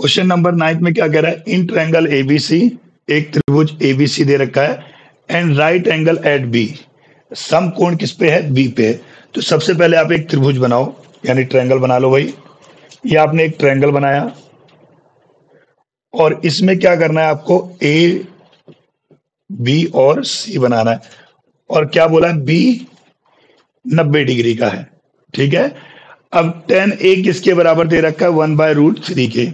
Question number 9 में क्या कह रहा है, इन ट्रायंगल एबीसी, एक त्रिभुज एबीसी दे रखा है, and right angle at B, समकोण किस पे है, बी पे है। तो सबसे पहले आप एक त्रिभुज बनाओ, यानी ट्रायंगल बना लो भाई। ये आपने एक ट्रायंगल बनाया और इसमें क्या करना है आपको, ए बी और सी बनाना है। और क्या बोला है, बी 90 डिग्री का है, ठीक है। अब tan a किसके बराबर दे रखा है, 1/√3 के।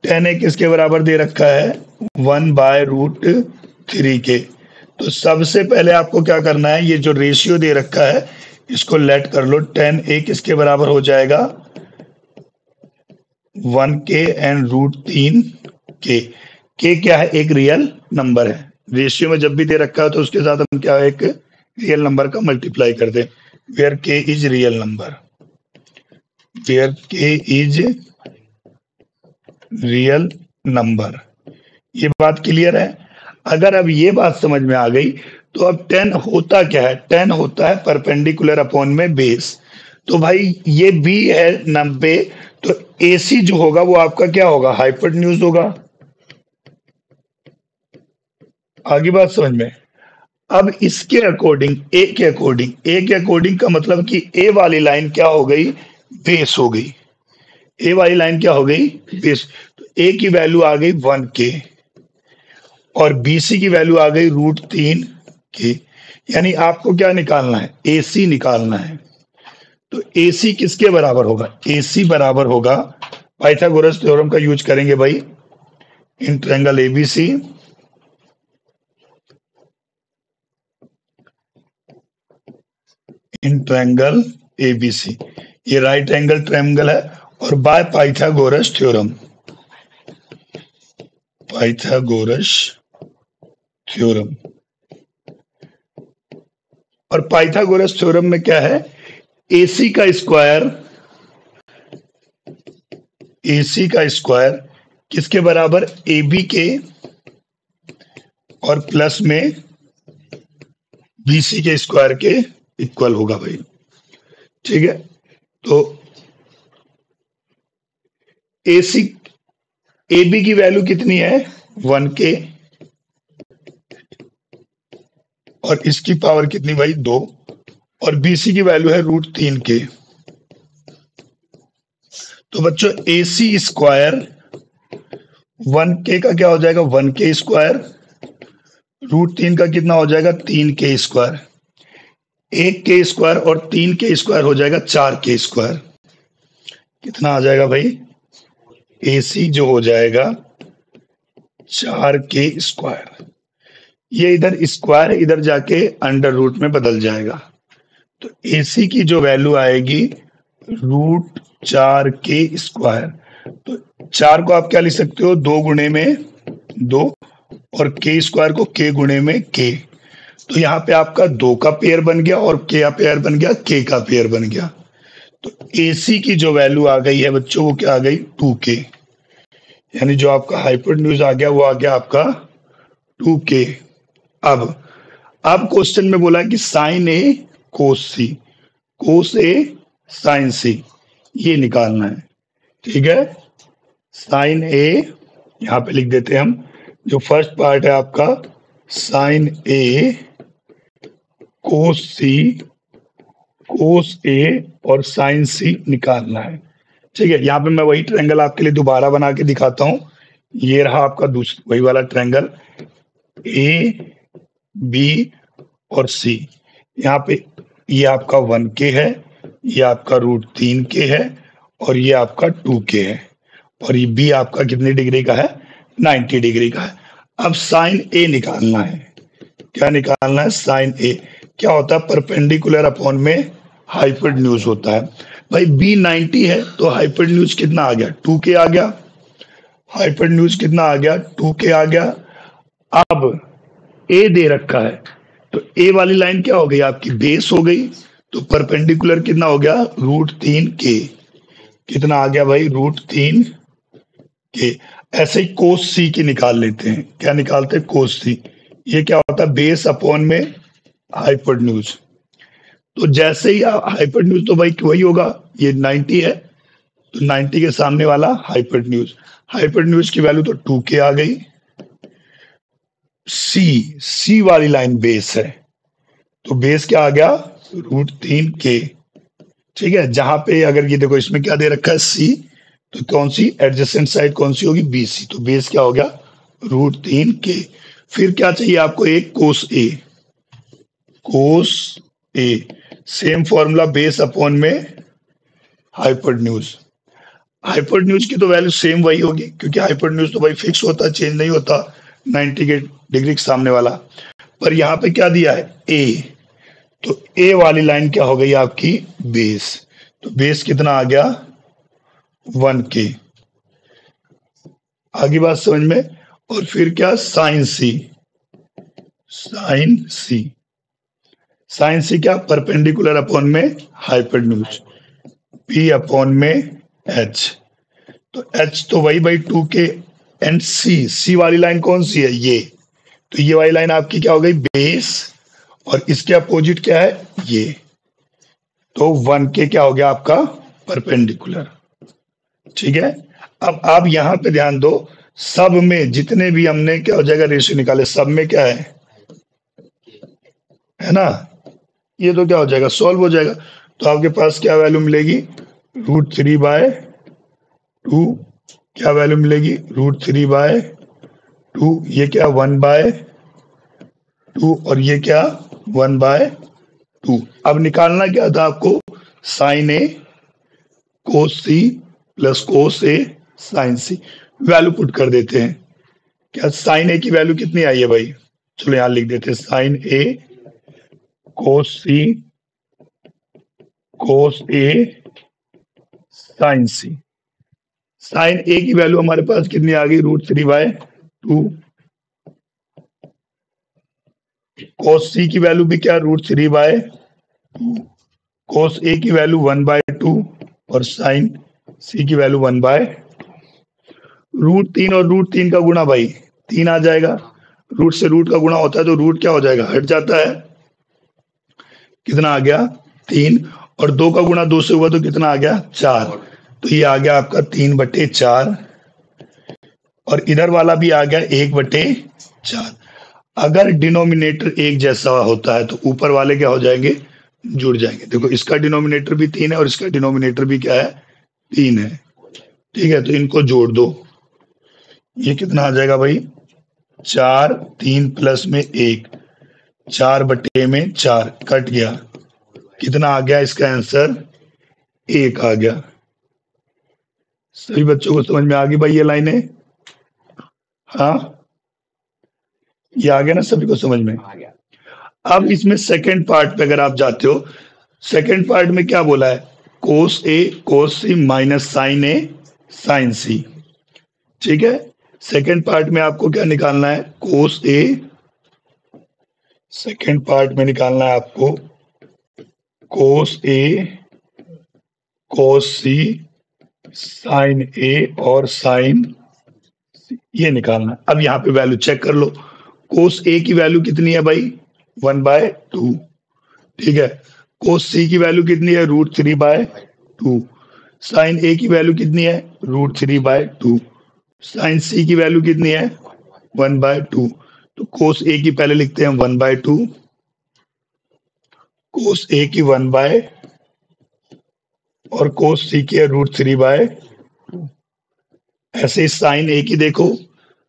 tan a किसके बराबर दे रखा है, 1/√3 के। तो सबसे पहले आपको क्या करना है, ये जो रेशियो दे रखा है इसको लेट कर लो। tan a किसके बराबर हो जाएगा, 1k एंड √3 के। के क्या है, एक रियल नंबर है। रेशियो में जब भी दे रखा है तो उसके साथ हम क्या, एक रियल नंबर का मल्टीप्लाई कर दें। वेयर के इज रियल नंबर, वेयर के इज रियल नंबर। ये बात क्लियर है। अगर अब ये बात समझ में आ गई तो अब tan होता क्या है, tan होता है परपेंडिकुलर अपॉन में बेस। तो भाई ये b है 90, तो AC जो होगा वो आपका क्या होगा, हाइपोटेन्यूज होगा। आगे बात समझ में। अब इसके अकॉर्डिंग, ए के अकॉर्डिंग, ए के अकॉर्डिंग का मतलब कि ए वाली लाइन क्या हो गई, बेस हो गई। ए वाली लाइन क्या हो गई, बेस। तो ए की वैल्यू आ गई 1k और BC की वैल्यू आ गई √3 के। यानी आपको क्या निकालना है, AC निकालना है। तो AC किसके बराबर होगा, AC बराबर होगा, पाइथागोरस थ्योरम का यूज करेंगे भाई, in triangle ABC, in triangle ABC, ये राइट एंगल ट्रायंगल है, और by Pythagoras theorem, Pythagoras theorem. और पाइथागोरस थ्योरम में क्या है, AC का स्क्वायर, AC का स्क्वायर किसके बराबर, AB के और प्लस में BC के स्क्वायर के इक्वल होगा भाई, ठीक है। तो AC, AB की वैल्यू कितनी है, 1k, और इसकी पावर कितनी भाई, 2, और BC की वैल्यू है √3 के। तो बच्चों AC स्क्वायर 1k का क्या हो जाएगा, 1k स्क्वायर, √3 का कितना हो जाएगा, 3k स्क्वायर। 1k स्क्वायर और 3k स्क्वायर हो जाएगा 4k स्क्वायर। कितना आ जाएगा भाई, AC जो हो जाएगा 4k स्क्वायर। ये इधर स्क्वायर इधर जाके अंडर रूट में बदल जाएगा। तो AC की जो वैल्यू आएगी √4k स्क्वायर। तो 4 को आप क्या लिख सकते हो, 2 गुणे में 2, और k स्क्वायर को k गुणे में k। तो यहाँ पे आपका 2 का पेयर बन गया और k का पेयर बन गया, k का पेयर बन गया। तो AC की जो वैल्यू आ गई है बच्चों, वो क्या आ गई, 2k। यानी जो आपका हाइपोटेन्यूज आ गया वो आ गया आपका 2k। अब क्वेश्चन में बोला कि साइन ए कोस सी, कोस ए साइन सी, ये निकालना है, ठीक है। साइन ए यहां पे लिख देते हैं हम। जो फर्स्ट पार्ट है आपका साइन ए कोस सी, कोस ए और साइन सी निकालना है, ठीक है। यहाँ पे मैं वही ट्रायंगल आपके लिए दोबारा बना के दिखाता हूँ। ये रहा आपका दूसरा वही वाला ट्रायंगल, ए बी और सी। यहाँ पे ये आपका 1k है, ये आपका √3k है, और ये आपका 2k है, और ये बी आपका कितनी डिग्री का है, 90 डिग्री का है। अब साइन ए निकालना है। क्या निकालना है, साइन ए क्या होता है, परपेंडिकुलर अपॉन में हाइपोटेन्यूज होता है। भाई बी 90 है तो हाइपोटेन्यूज कितना आ गया, 2k आ गया। हाइपोटेन्यूज कितना आ गया, 2k आ गया। अब ए दे रखा है तो ए वाली लाइन क्या हो गई, आपकी बेस हो गई। तो परपेंडिकुलर कितना हो गया, √3k। कितना आ गया भाई, √3k। ऐसे ही कोस सी की निकाल लेते हैं। क्या निकालते हैं, कोस सी। ये क्या होता है, बेस अपॉन में हाइपोटेन्यूज। तो जैसे ही हाइपोटेन्यूज तो भाई वही होगा, ये 90 है, तो 90 के सामने वाला हाइपोटेन्यूज की वैल्यू तो 2k आ गई। सी वाली लाइन बेस है, तो बेस क्या आ गया, √3k। ठीक है, जहां पे अगर ये देखो इसमें क्या दे रखा है सी, तो कौन सी एडजेसेंट साइड कौन सी होगी, BC, तो बेस क्या हो गया √3k। फिर क्या चाहिए आपको, एक कोस ए, सेम फॉर्मूला बेस अपॉन में हाइपोटेन्यूज की तो वैल्यू सेम वही होगी, क्योंकि हाइपोटेन्यूज तो भाई फिक्स होता है, चेंज नहीं होता 90 के डिग्री के सामने वाला। पर यहाँ पे क्या दिया है, ए, तो ए वाली लाइन क्या हो गई आपकी, बेस। तो बेस कितना आ गया, 1k। आगे बात समझ में। और फिर क्या, साइन सी क्या, परपेंडिकुलर अपॉन में हाइपोटेन्यूज, P अपॉन में H। तो H तो वही भाई 2k, एंड सी वाली लाइन कौन सी है, ये, तो ये वाली लाइन आपकी क्या हो गई, बेस, और इसके अपोजिट क्या है, ये, तो 1k क्या हो गया आपका, परपेंडिकुलर। ठीक है, अब आप यहां पे ध्यान दो, सब में जितने भी हमने क्या हो जाएगा रेशियो निकाले, सब में क्या है ना, ये तो क्या हो जाएगा, सॉल्व हो जाएगा। तो आपके पास क्या वैल्यू मिलेगी, √3/2, क्या वैल्यू मिलेगी, √3/2, ये क्या 1/2, और ये क्या 1/2। अब निकालना क्या था आपको, साइन ए कोस सी प्लस कोस ए साइन सी। वैल्यू पुट कर देते हैं, क्या साइन ए की वैल्यू कितनी आई है भाई, चलो यहां लिख देते हैं, साइन ए कोस सी कोस ए साइन सी। साइन ए की वैल्यू हमारे पास कितनी आ गई, √3/2। कोस सी की वैल्यू भी क्या, √3/2। कोस ए की वैल्यू 1/2, और साइन सी की वैल्यू 1/2। √3 और √3 का गुणा भाई 3 आ जाएगा, रूट से रूट का गुणा होता है तो रूट क्या हो जाएगा, हट जाता है, कितना आ गया 3, और 2 का गुणा 2 से हुआ तो कितना आ गया 4, तो ये आ गया आपका 3/4, और इधर वाला भी आ गया 1/4। अगर डिनोमिनेटर एक जैसा होता है तो ऊपर वाले क्या हो जाएंगे, जुड़ जाएंगे। देखो इसका डिनोमिनेटर भी 3 है और इसका डिनोमिनेटर भी क्या है, 3 है। ठीक है, तो इनको जोड़ दो, ये कितना आ जाएगा भाई 4, 3 प्लस में 1, 4/4 कट गया, कितना आ गया इसका आंसर, 1 आ गया। सभी बच्चों को समझ में आ गई भाई ये लाइनें, हाँ ये आ गया ना, सभी को समझ में आ गया। अब इसमें सेकंड पार्ट पे अगर आप जाते हो, सेकंड पार्ट में क्या बोला है, कोस ए कोस सी माइनस साइन ए साइन सी। ठीक है, सेकंड पार्ट में आपको क्या निकालना है, कोस ए, सेकंड पार्ट में निकालना है आपको कोस ए कोस सी साइन ए और साइन, ये निकालना है। अब यहाँ पे वैल्यू चेक कर लो, कोस ए की वैल्यू कितनी है भाई 1/2। ठीक है, कोस सी की वैल्यू कितनी है, √3/2। साइन ए की वैल्यू कितनी है, √3/2। साइन सी की वैल्यू कितनी है 1/2। तो कोस ए की पहले लिखते हैं 1/2, कोस ए की 1/, और कोस सी की है √3/2। ऐसे ही साइन ए की देखो,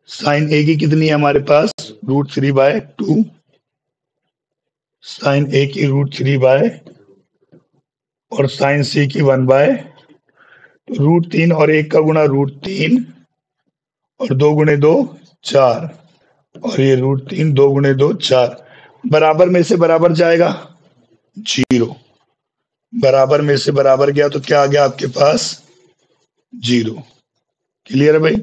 साइन ए की कितनी है हमारे पास, √3/2, साइन ए की √3/, और साइन सी की 1/, √3 और 1 का गुणा √3, और 2 गुणे 2 4, और ये √3 2 गुणे 2 4, बराबर में से बराबर जाएगा 0, बराबर में से बराबर गया तो क्या आ गया आपके पास 0। क्लियर है भाई।